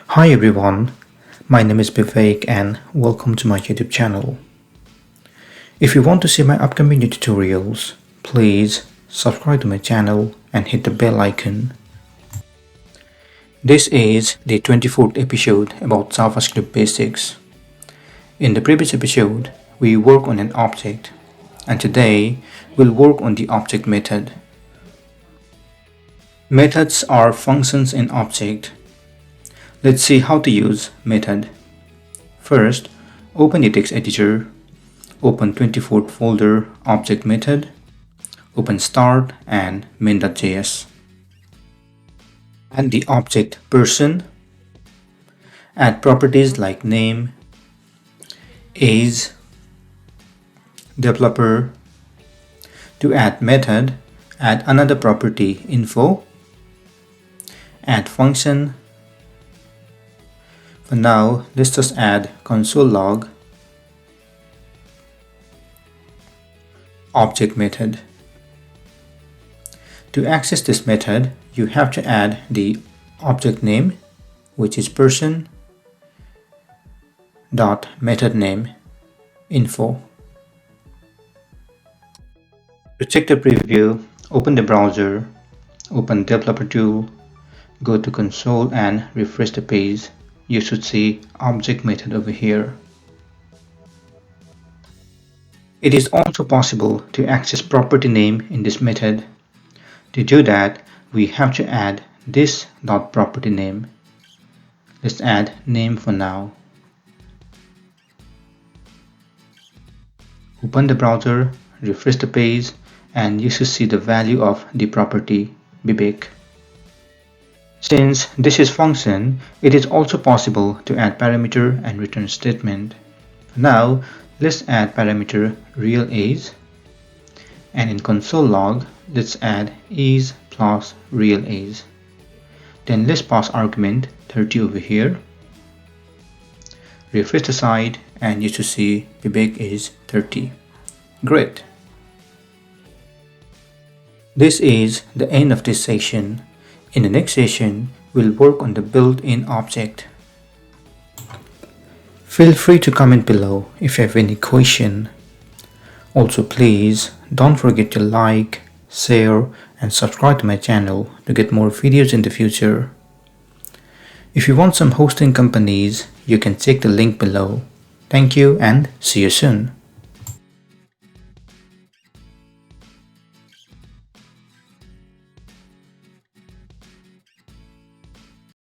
Hi everyone, my name is Vivek and welcome to my YouTube channel. If you want to see my upcoming new tutorials, please subscribe to my channel and hit the bell icon. This is the 24th episode about JavaScript basics. In the previous episode, we worked on an object, and today we'll work on the object method. Methods are functions in object. Let's see how to use method. First, open the text editor, open 24th folder object method, open start and main.js. Add the object person, add properties like name, age, developer. To add method, add another property info, add function. For now, let's just add console log object method. To access this method, you have to add the object name, which is person dot method name info. To check the preview, open the browser, open developer tool, go to console and refresh the page. You should see object method over here. It is also possible to access property name in this method. To do that, we have to add this dot property name. Let's add name for now. Open the browser, refresh the page, and you should see the value of the property Vivek. Since this is function, it is also possible to add parameter and return statement. Now, let's add parameter real age, and in console log, let's add age plus real age. Then let's pass argument 30 over here. Refresh the site and you should see Vivek is 30. Great. This is the end of this session. In the next session, we'll work on the built-in object. Feel free to comment below if you have any question. Also, please don't forget to like, share, and subscribe to my channel to get more videos in the future. If you want some hosting companies, you can check the link below. Thank you and see you soon.